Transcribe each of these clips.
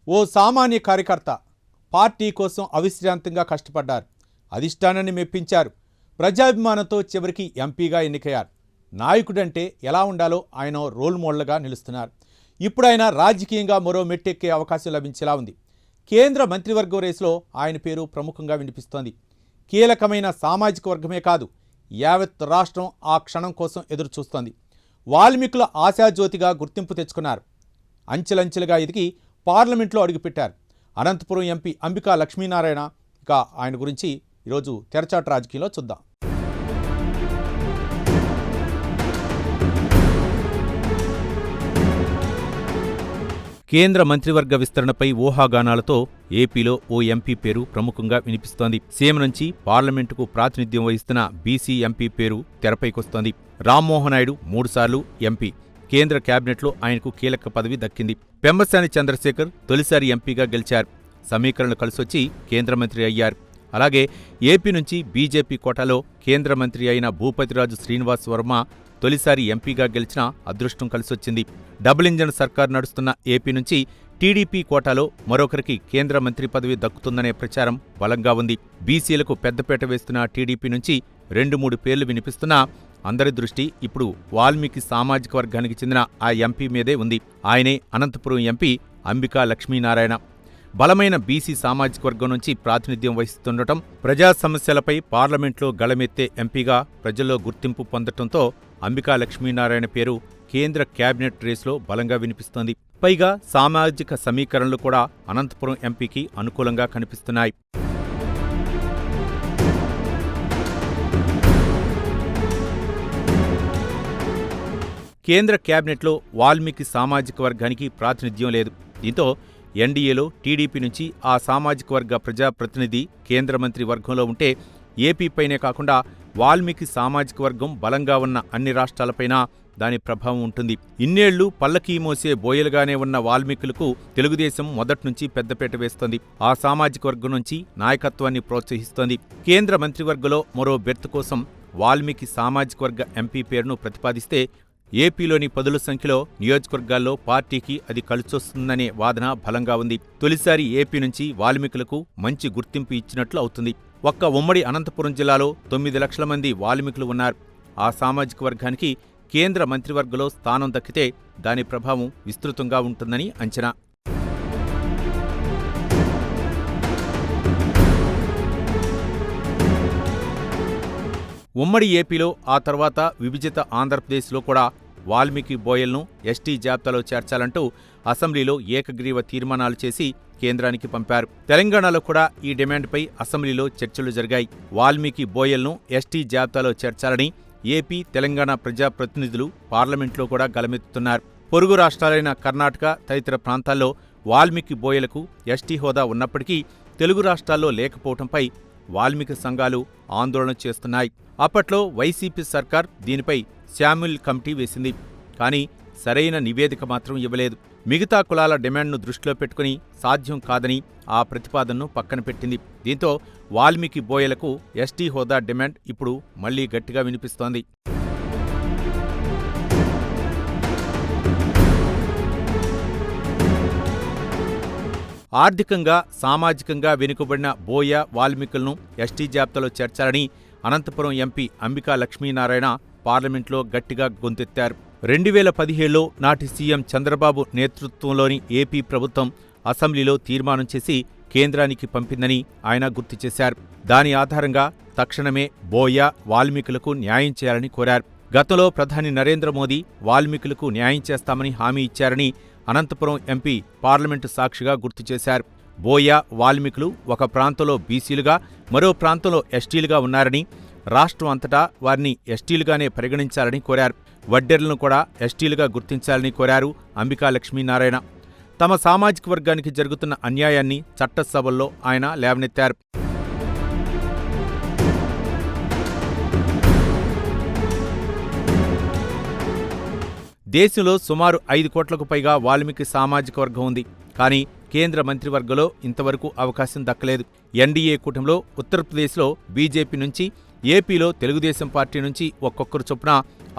ఓ సామాన్య కార్యకర్త పార్టీ కోసం అవిశ్రాంతంగా కష్టపడ్డారు. అధిష్టానాన్ని మెప్పించారు. ప్రజాభిమానంతో చివరికి ఎంపీగా ఎన్నికయ్యారు. నాయకుడంటే ఎలా ఉండాలో ఆయన రోల్ మోడల్గా నిలుస్తున్నారు. ఇప్పుడు ఆయన రాజకీయంగా మరో మెట్టెక్కే అవకాశం లభించేలా ఉంది. కేంద్ర మంత్రివర్గం రేసులో ఆయన పేరు ప్రముఖంగా వినిపిస్తోంది. కీలకమైన సామాజిక వర్గమే కాదు, యావత్ రాష్ట్రం ఆ క్షణం కోసం ఎదురు చూస్తోంది. వాల్మీకుల ఆశాజ్యోతిగా గుర్తింపు తెచ్చుకున్నారు. అంచెలంచెలుగా ఎదిగి పార్లమెంట్లో అడుగుపెట్టారు. అనంతపురం ఎంపీ అంబికా లక్ష్మీనారాయణ. ఇక ఆయన గురించి ఈరోజు తెరచాటు రాజకీయంలో చూద్దాం. కేంద్ర మంత్రివర్గ విస్తరణపై ఊహాగానాలతో ఏపీలో ఓ ఎంపీ పేరు ప్రముఖంగా వినిపిస్తోంది. సీఎం నుంచి పార్లమెంటుకు ప్రాతినిధ్యం వహిస్తున్న బీసీ ఎంపీ పేరు తెరపైకొస్తోంది. రామ్మోహన్ నాయుడు 3 సార్లు ఎంపీ. కేంద్ర కేబినెట్లో ఆయనకు కీలక పదవి దక్కింది. పెమ్మసాని చంద్రశేఖర్ తొలిసారి ఎంపీగా గెలిచారు. సమీకరణలు కలిసొచ్చి కేంద్ర మంత్రి అయ్యారు. అలాగే ఏపీ నుంచి బీజేపీ కోటాలో కేంద్ర మంత్రి అయిన భూపతిరాజు శ్రీనివాస్ వర్మ తొలిసారి ఎంపీగా గెలిచిన అదృష్టం కలిసొచ్చింది. డబుల్ ఇంజన్ సర్కార్ నడుస్తున్న ఏపీ నుంచి టీడీపీ కోటాలో మరొకరికి కేంద్ర మంత్రి పదవి దక్కుతుందనే ప్రచారం బలంగా ఉంది. బీసీలకు పెద్దపీట వేస్తున్న టీడీపీ నుంచి 2-3 పేర్లు వినిపిస్తున్నా అందరి దృష్టి ఇప్పుడు వాల్మీకి సామాజిక వర్గానికి చెందిన ఆ ఎంపీ మీదే ఉంది. ఆయనే అనంతపురం ఎంపీ అంబికా లక్ష్మీనారాయణ. బలమైన బీసీ సామాజిక వర్గం నుంచి ప్రాతినిధ్యం వహిస్తుండటం, ప్రజా సమస్యలపై పార్లమెంట్లో గళమెత్తే ఎంపీగా ప్రజల్లో గుర్తింపు పొందటంతో అంబికా లక్ష్మీనారాయణ పేరు కేంద్ర కేబినెట్ రేసులో బలంగా వినిపిస్తోంది. పైగా సామాజిక సమీకరణలు కూడా అనంతపురం ఎంపీకి అనుకూలంగా కనిపిస్తున్నాయి. కేంద్ర కేబినెట్లో వాల్మీకి సామాజిక వర్గానికి ప్రాతినిధ్యం లేదు. దీంతో ఎన్డీఏలో టీడీపీ నుంచి ఆ సామాజిక వర్గ ప్రజాప్రతినిధి కేంద్ర మంత్రి వర్గంలో ఉంటే ఏపీపైనే కాకుండా వాల్మీకి సామాజిక వర్గం బలంగా ఉన్న అన్ని రాష్ట్రాలపైనా దాని ప్రభావం ఉంటుంది. ఇన్నేళ్లు పల్లకీ మోసే బోయలుగానే ఉన్న వాల్మీకులకు తెలుగుదేశం మొదట్నుంచి పెద్దపీట వేస్తోంది. ఆ సామాజిక వర్గం నుంచి నాయకత్వాన్ని ప్రోత్సహిస్తోంది. కేంద్ర మంత్రివర్గంలో మరో బెర్త్ కోసం వాల్మీకి సామాజిక వర్గ ఎంపీ పేరును ప్రతిపాదిస్తే ఏపీలోని పదుల సంఖ్యలో నియోజకవర్గాల్లో పార్టీకి అది కలిసొస్తుందనే వాదన బలంగా ఉంది. తొలిసారి ఏపీ నుంచి వాల్మీకులకు మంచి గుర్తింపు ఇచ్చినట్లు అవుతుంది. ఒక్క ఉమ్మడి అనంతపురం జిల్లాలో 9 లక్షల మంది వాల్మీకులు ఉన్నారు. ఆ సామాజిక వర్గానికి కేంద్ర మంత్రివర్గంలో స్థానం దక్కితే దాని ప్రభావం విస్తృతంగా ఉంటుందని అంచనా. ఉమ్మడి ఏపీలో ఆ తర్వాత విభజిత ఆంధ్రప్రదేశ్లో కూడా వాల్మీకి బోయల్ను ఎస్టీ జాబితాలో చేర్చాలంటూ అసెంబ్లీలో ఏకగ్రీవ తీర్మానాలు చేసి కేంద్రానికి పంపారు. తెలంగాణలో కూడా ఈ డిమాండ్పై అసెంబ్లీలో చర్చలు జరిగాయి. వాల్మీకి బోయల్ను ఎస్టీ జాబితాలో చేర్చాలని ఏపీ, తెలంగాణ ప్రజాప్రతినిధులు పార్లమెంట్లో కూడా గళమెత్తుతున్నారు. పొరుగు రాష్ట్రాలైన కర్ణాటక తదితర ప్రాంతాల్లో వాల్మీకి బోయలకు ఎస్టీ హోదా ఉన్నప్పటికీ తెలుగు రాష్ట్రాల్లో లేకపోవడంపై వాల్మీకి సంఘాలు ఆందోళన చేస్తున్నాయి. అప్పట్లో వైసీపీ సర్కార్ దీనిపై శామ్యుల్ కమిటీ వేసింది. కానీ సరైన నివేదిక మాత్రం ఇవ్వలేదు. మిగతా కులాల డిమాండ్ను దృష్టిలో పెట్టుకుని సాధ్యం కాదని ఆ ప్రతిపాదనను పక్కన పెట్టింది. దీంతో వాల్మీకి బోయలకు ఎస్టీ హోదా డిమాండ్ ఇప్పుడు మళ్లీ గట్టిగా వినిపిస్తోంది. ఆర్థికంగా, సామాజికంగా వెనుకబడిన బోయ, వాల్మీకులను ఎస్టీ జాబితాలో చేర్చాలని అనంతపురం ఎంపీ అంబికా లక్ష్మీనారాయణ పార్లమెంట్లో గట్టిగా గొంతెత్తారు. 2017లో నాటి సీఎం చంద్రబాబు నేతృత్వంలోని ఏపీ ప్రభుత్వం అసెంబ్లీలో తీర్మానం చేసి కేంద్రానికి పంపిందని ఆయన గుర్తు చేశారు. దాని ఆధారంగా తక్షణమే బోయ, వాల్మీకులకు న్యాయం చేయాలని కోరారు. గతంలో ప్రధాని నరేంద్ర మోదీ వాల్మీకులకు న్యాయం చేస్తామని హామీ ఇచ్చారని అనంతపురం ఎంపీ పార్లమెంటు సాక్షిగా గుర్తు చేశారు. బోయ, వాల్మీకులు ఒక ప్రాంతంలో బీసీలుగా, మరో ప్రాంతంలో ఎస్టీలుగా ఉన్నారని, రాష్ట్రం అంతటా వారిని ఎస్టీలుగానే పరిగణించాలని కోరారు. వడ్డెర్లను కూడా ఎస్టీలుగా గుర్తించాలని కోరారు అంబికా లక్ష్మీనారాయణ. తమ సామాజిక వర్గానికి జరుగుతున్న అన్యాయాన్ని చట్టసభల్లో ఆయన లేవనెత్తారు. దేశంలో సుమారు 5 కోట్లకు పైగా వాల్మీకి సామాజిక వర్గం ఉంది. కానీ కేంద్ర మంత్రివర్గంలో ఇంతవరకు అవకాశం దక్కలేదు. ఎన్డీఏ కూటమిలో ఉత్తరప్రదేశ్లో బీజేపీ నుంచి, ఏపీలో తెలుగుదేశం పార్టీ నుంచి ఒక్కొక్కరు చొప్పున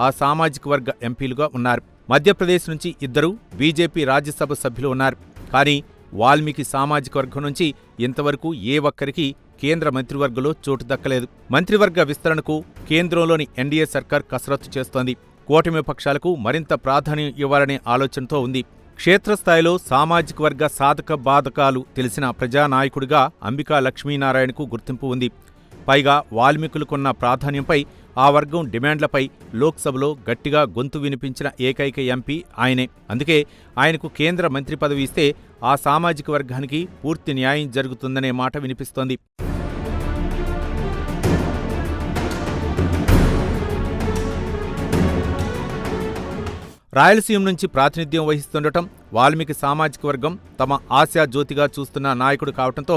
ఆ సామాజిక వర్గ ఎంపీలుగా ఉన్నారు. మధ్యప్రదేశ్ నుంచి 2 బీజేపీ రాజ్యసభ సభ్యులు ఉన్నారు. కానీ వాల్మీకి సామాజిక వర్గం నుంచి ఇంతవరకు ఏ ఒక్కరికి కేంద్ర మంత్రివర్గంలో చోటు దక్కలేదు. మంత్రివర్గ విస్తరణకు కేంద్రంలోని ఎన్డీఏ సర్కార్ కసరత్తు చేస్తోంది. కూటమి పక్షాలకు మరింత ప్రాధాన్యం ఇవ్వాలనే ఆలోచనతో ఉంది. క్షేత్రస్థాయిలో సామాజిక వర్గ సాధక బాధకాలు తెలిసిన ప్రజానాయకుడిగా అంబికా లక్ష్మీనారాయణకు గుర్తింపు ఉంది. పైగా వాల్మీకులకున్న ప్రాధాన్యంపై, ఆ వర్గం డిమాండ్లపై లోక్సభలో గట్టిగా గొంతు వినిపించిన ఏకైక ఎంపీ ఆయనే. అందుకే ఆయనకు కేంద్ర మంత్రి పదవి ఇస్తే ఆ సామాజిక వర్గానికి పూర్తి న్యాయం జరుగుతుందనే మాట వినిపిస్తోంది. రాయలసీమ నుంచి ప్రాతినిధ్యం వహిస్తుండటం, వాల్మీకి సామాజిక వర్గం తమ ఆశాజ్యోతిగా చూస్తున్న నాయకుడు కావడంతో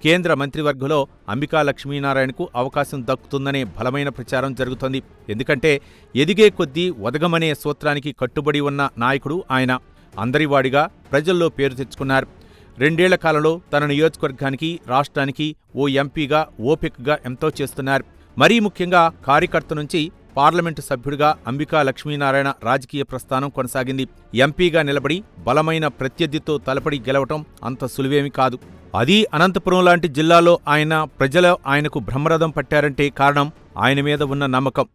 కేంద్ర మంత్రివర్గంలో అంబికా లక్ష్మీనారాయణకు అవకాశం దక్కుతుందనే బలమైన ప్రచారం జరుగుతోంది. ఎందుకంటే ఎదిగే కొద్దీ ఒదగమనే సూత్రానికి కట్టుబడి ఉన్న నాయకుడు ఆయన. అందరివాడిగా ప్రజల్లో పేరు తెచ్చుకున్నారు. 2 ఏళ్ల కాలంలో తన నియోజకవర్గానికి, రాష్ట్రానికి ఓ ఎంపీగా ఓపికగా ఎంతో చేస్తున్నారు. మరీ ముఖ్యంగా కార్యకర్త నుంచి పార్లమెంటు సభ్యుడిగా అంబికా లక్ష్మీనారాయణ రాజకీయ ప్రస్థానం కొనసాగింది. ఎంపీగా నిలబడి బలమైన ప్రత్యర్థితో తలపడి గెలవటం అంత సులువేమీ కాదు. అదీ అనంతపురం లాంటి జిల్లాలో ప్రజలు ఆయనకు బ్రహ్మరథం పట్టారంటే కారణం ఆయన మీద ఉన్న నమ్మకం.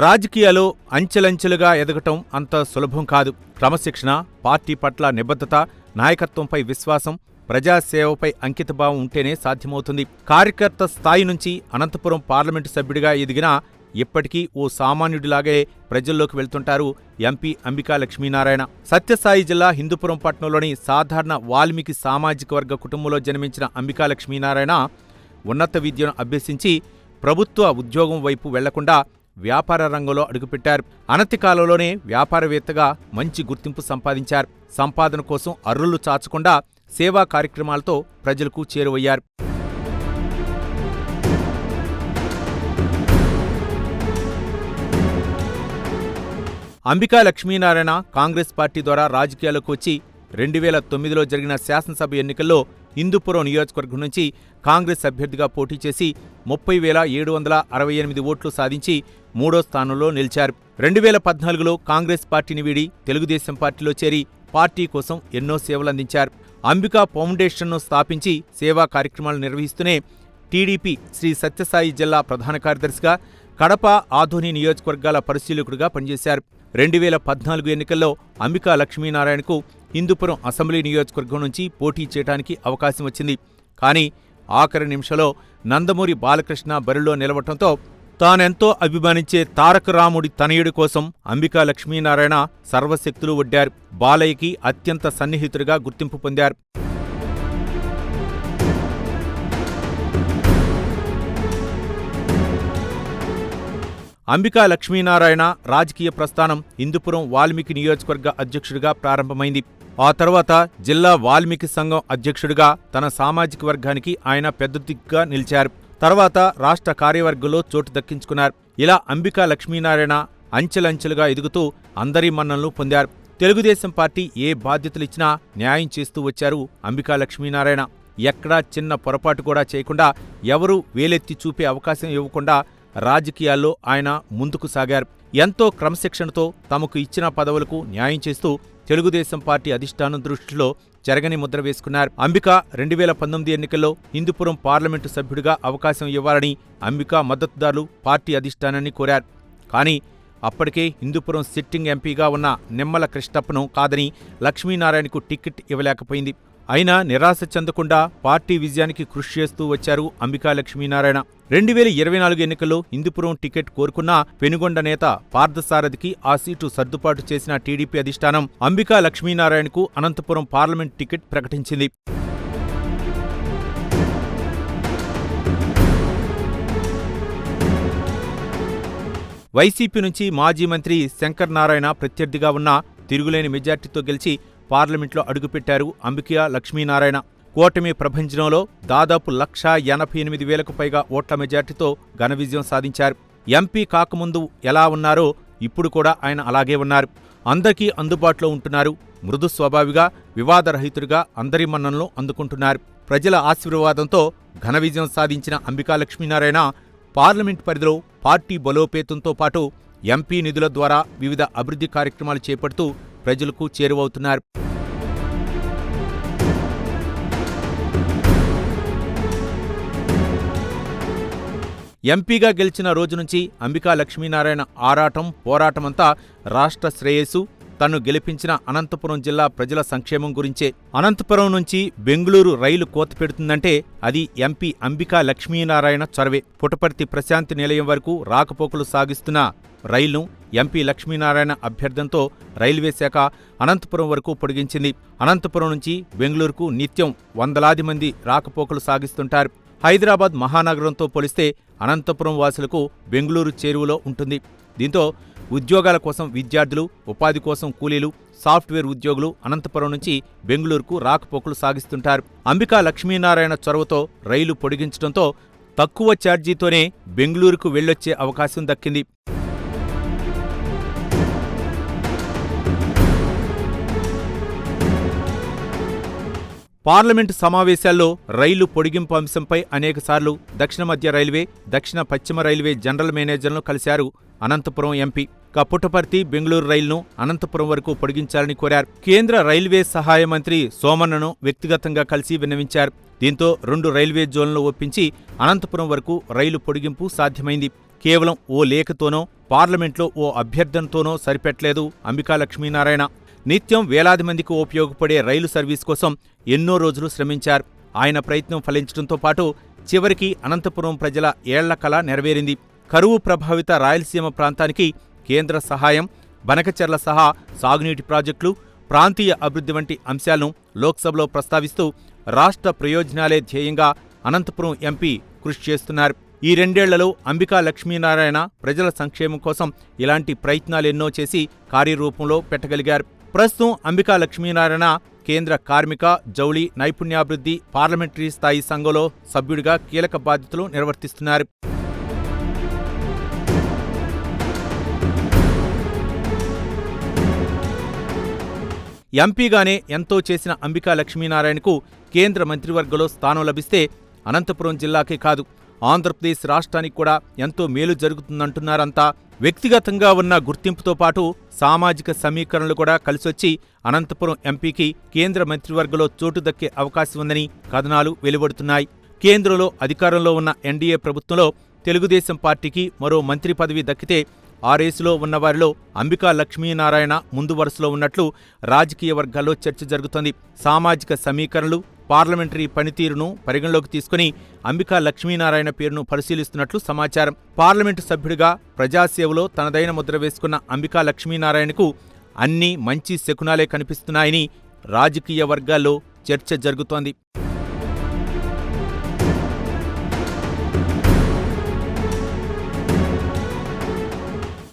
రాజకీయాల్లో అంచెలంచెలుగా ఎదగటం అంత సులభం కాదు. క్రమశిక్షణ, పార్టీ పట్ల నిబద్ధత, నాయకత్వంపై విశ్వాసం, ప్రజాసేవపై అంకితభావం ఉంటేనే సాధ్యమవుతుంది. కార్యకర్త స్థాయి నుంచి అనంతపురం పార్లమెంటు సభ్యుడిగా ఎదిగినా ఇప్పటికీ ఓ సామాన్యుడిలాగే ప్రజల్లోకి వెళ్తుంటారు ఎంపీ అంబికా లక్ష్మీనారాయణ. సత్యసాయి జిల్లా హిందూపురం పట్టణంలోని సాధారణ వాల్మీకి సామాజిక వర్గ కుటుంబంలో జన్మించిన అంబికా లక్ష్మీనారాయణ ఉన్నత విద్యను అభ్యసించి ప్రభుత్వ ఉద్యోగం వైపు వెళ్లకుండా వ్యాపార రంగంలో అడుగుపెట్టారు. అనతి కాలంలోనే వ్యాపారవేత్తగా మంచి గుర్తింపు సంపాదించారు. సంపాదన కోసం అర్రులు చాచకుండా సేవా కార్యక్రమాలతో ప్రజలకు చేరువయ్యారు. అంబికా లక్ష్మీనారాయణ కాంగ్రెస్ పార్టీ ద్వారా రాజకీయాల్లోకి వచ్చి 2009లో జరిగిన శాసనసభ ఎన్నికల్లో హిందూపురం నియోజకవర్గం నుంచి కాంగ్రెస్ అభ్యర్థిగా పోటీ చేసి 30,768 ఓట్లు సాధించి 3వ స్థానంలో నిలిచారు. 2014లో కాంగ్రెస్ పార్టీని వీడి తెలుగుదేశం పార్టీలో చేరి పార్టీ కోసం ఎన్నో సేవలందించారు. అంబికా ఫౌండేషన్ను స్థాపించి సేవా కార్యక్రమాలు నిర్వహిస్తూనే టీడీపీ శ్రీ సత్యసాయి జిల్లా ప్రధాన కార్యదర్శిగా, కడప, ఆదోని నియోజకవర్గాల పరిశీలకుడిగా పనిచేశారు. 2014 ఎన్నికల్లో అంబికా లక్ష్మీనారాయణకు హిందూపురం అసెంబ్లీ నియోజకవర్గం నుంచి పోటీ చేయడానికి అవకాశం వచ్చింది. కానీ ఆఖరి నిమిషంలో నందమూరి బాలకృష్ణ బరిలో నిలవటంతో తానెంతో అభిమానించే తారక రాముడి తనయుడి కోసం అంబికా లక్ష్మీనారాయణ సర్వశక్తులు ఒడ్డారు. బాలయ్యకి అత్యంత సన్నిహితుడిగా గుర్తింపు పొందారు. అంబికా లక్ష్మీనారాయణ రాజకీయ ప్రస్థానం హిందూపురం వాల్మీకి నియోజకవర్గ అధ్యక్షుడిగా ప్రారంభమైంది. ఆ తర్వాత జిల్లా వాల్మీకి సంఘం అధ్యక్షుడిగా తన సామాజిక వర్గానికి ఆయన పెద్ద దిక్కుగా నిలిచారు. తర్వాత రాష్ట్ర కార్యవర్గంలో చోటు దక్కించుకున్నారు. ఇలా అంబికా లక్ష్మీనారాయణ అంచెలంచెలుగా ఎదుగుతూ అందరి మన్ననలు పొందారు. తెలుగుదేశం పార్టీ ఏ బాధ్యతలిచ్చినా న్యాయం చేస్తూ వచ్చారు అంబికా లక్ష్మీనారాయణ. ఎక్కడా చిన్న పొరపాటు కూడా చేయకుండా, ఎవరూ వేలెత్తి చూపే అవకాశం ఇవ్వకుండా రాజకీయాల్లో ఆయన ముందుకు సాగారు. ఎంతో క్రమశిక్షణతో తమకు ఇచ్చిన పదవులకు న్యాయం చేస్తూ తెలుగుదేశం పార్టీ అధిష్టానం దృష్టిలో చెరగని ముద్ర వేసుకున్నారు. అంబికా 2019 ఎన్నికల్లో హిందూపురం పార్లమెంటు సభ్యుడిగా అవకాశం ఇవ్వాలని అంబికా మద్దతుదారులు పార్టీ అధిష్టానాన్ని కోరారు. కానీ అప్పటికే హిందూపురం సిట్టింగ్ ఎంపీగా ఉన్న నిమ్మల కృష్ణప్పను కాదని లక్ష్మీనారాయణకు టికెట్ ఇవ్వలేకపోయింది. అయినా నిరాశ చెందకుండా పార్టీ విజయానికి కృషి చేస్తూ వచ్చారు అంబికా లక్ష్మీనారాయణ. 2024 ఎన్నికల్లో హిందూపురం టికెట్ కోరుకున్న పెనుగొండ నేత పార్థసారథికి ఆ సీటు సర్దుబాటు చేసిన టీడీపీ అధిష్టానం అంబికా లక్ష్మీనారాయణకు అనంతపురం పార్లమెంట్ టికెట్ ప్రకటించింది. వైసీపీ నుంచి మాజీ మంత్రి శంకర్ నారాయణ ప్రత్యర్థిగా ఉన్న తిరుగులేని మెజార్టీతో గెలిచి పార్లమెంట్లో అడుగుపెట్టారు అంబికా లక్ష్మీనారాయణ. కూటమి ప్రభంజనంలో దాదాపు 1,88,000కు పైగా ఓట్ల మెజార్టీతో ఘన విజయం సాధించారు. ఎంపీ కాకముందు ఎలా ఉన్నారో ఇప్పుడు కూడా ఆయన అలాగే ఉన్నారు. అందరికీ అందుబాటులో ఉంటున్నారు. మృదు స్వభావిగా, వివాదరహితుడిగా అందరి మన్ననలు అందుకుంటున్నారు. ప్రజల ఆశీర్వాదంతో ఘన విజయం సాధించిన అంబికా లక్ష్మీనారాయణ పార్లమెంట్ పరిధిలో పార్టీ బలోపేతంతో పాటు ఎంపీ నిధుల ద్వారా వివిధ అభివృద్ధి కార్యక్రమాలు చేపడుతూ ప్రజలకు చేరువవుతున్నారు. ఎంపీగా గెలిచిన రోజు నుంచి అంబికా లక్ష్మీనారాయణ ఆరాటం, పోరాటమంతా రాష్ట్ర శ్రేయస్సు, తన్ను గెలిపించిన అనంతపురం జిల్లా ప్రజల సంక్షేమం గురించే. అనంతపురం నుంచి బెంగుళూరు రైలు కోత పెడుతుందంటే అది ఎంపీ అంబికా లక్ష్మీనారాయణ చొరవే. పుట్టపర్తి ప్రశాంతి నిలయం వరకు రాకపోకలు సాగిస్తున్న రైలును ఎంపీ లక్ష్మీనారాయణ అభ్యర్థనతో రైల్వే శాఖ అనంతపురం వరకు పొడిగించింది. అనంతపురం నుంచి బెంగుళూరుకు నిత్యం వందలాది మంది రాకపోకలు సాగిస్తుంటారు. హైదరాబాద్ మహానగరంతో పోలిస్తే అనంతపురం వాసులకు బెంగుళూరు చేరువలో ఉంటుంది. దీంతో ఉద్యోగాల కోసం విద్యార్థులు, ఉపాధి కోసం కూలీలు, సాఫ్ట్వేర్ ఉద్యోగులు అనంతపురం నుంచి బెంగుళూరుకు రాకపోకలు సాగిస్తుంటారు. అంబికా లక్ష్మీనారాయణ చొరవతో రైలు పొడిగించడంతో తక్కువ ఛార్జీతోనే బెంగుళూరుకు వెళ్లొచ్చే అవకాశం దక్కింది. పార్లమెంటు సమావేశాల్లో రైలు పొడిగింపు అంశంపై అనేకసార్లు దక్షిణ మధ్య రైల్వే, దక్షిణ పశ్చిమ రైల్వే జనరల్ మేనేజర్లను కలిశారు అనంతపురం ఎంపీ. పుట్టపర్తి బెంగుళూరు రైలును అనంతపురం వరకు పొడిగించాలని కోరారు. కేంద్ర రైల్వే సహాయ మంత్రి సోమన్నను వ్యక్తిగతంగా కలిసి విన్నవించారు. దీంతో 2 రైల్వే జోన్లను ఒప్పించి అనంతపురం వరకు రైలు పొడిగింపు సాధ్యమైంది. కేవలం ఓ లేఖతోనో, పార్లమెంట్లో ఓ అభ్యర్థనతోనో సరిపెట్టలేదు అంబికా లక్ష్మీనారాయణ. నిత్యం వేలాది మందికి ఉపయోగపడే రైలు సర్వీస్ కోసం ఎన్నో రోజులు శ్రమించారు. ఆయన ప్రయత్నం ఫలించడంతో పాటు చివరికి అనంతపురం ప్రజల ఏళ్ల కల నెరవేరింది. కరువు ప్రభావిత రాయలసీమ ప్రాంతానికి కేంద్ర సహాయం, బనకచెర్ల సహా సాగునీటి ప్రాజెక్టులు, ప్రాంతీయ అభివృద్ధి వంటి అంశాలను లోక్సభలో ప్రస్తావిస్తూ రాష్ట్ర ప్రయోజనాలే ధ్యేయంగా అనంతపురం ఎంపీ కృషి చేస్తున్నారు. ఈ 2 ఏళ్లలో అంబికా లక్ష్మీనారాయణ ప్రజల సంక్షేమం కోసం ఇలాంటి ప్రయత్నాలెన్నో చేసి కార్యరూపంలో పెట్టగలిగారు. ప్రస్తుతం అంబికా లక్ష్మీనారాయణ కేంద్ర కార్మిక, జౌళి, నైపుణ్యాభివృద్ధి పార్లమెంటరీ స్థాయి సంఘంలో సభ్యుడిగా కీలక బాధ్యతలు నిర్వర్తిస్తున్నారు. ఎంపీగానే ఎంతో చేసిన అంబికా లక్ష్మీనారాయణకు కేంద్ర మంత్రివర్గంలో స్థానం లభిస్తే అనంతపురం జిల్లాకే కాదు, ఆంధ్రప్రదేశ్ రాష్ట్రానికి కూడా ఎంతో మేలు జరుగుతుందంటున్నారంతా. వ్యక్తిగతంగా ఉన్న గుర్తింపుతో పాటు సామాజిక సమీకరణలు కూడా కలిసొచ్చి అనంతపురం ఎంపీకి కేంద్ర మంత్రివర్గంలో చోటు దక్కే అవకాశం ఉందని కథనాలు వెలువడుతున్నాయి. కేంద్రంలో అధికారంలో ఉన్న ఎన్డీఏ ప్రభుత్వంలో తెలుగుదేశం పార్టీకి మరో మంత్రి పదవి దక్కితే ఆ రేసులో ఉన్నవారిలో అంబికా లక్ష్మీనారాయణ ముందు వరుసలో ఉన్నట్లు రాజకీయ వర్గాల్లో చర్చ జరుగుతోంది. సామాజిక సమీకరణలు, పార్లమెంటరీ పనితీరును పరిగణలోకి తీసుకుని అంబికా లక్ష్మీనారాయణ పేరును పరిశీలిస్తున్నట్లు సమాచారం. పార్లమెంటు సభ్యుడిగా ప్రజాసేవలో తనదైన ముద్ర వేసుకున్న అంబికా లక్ష్మీనారాయణకు అన్నీ మంచి శకునాలే కనిపిస్తున్నాయని రాజకీయ వర్గాల్లో చర్చ జరుగుతోంది.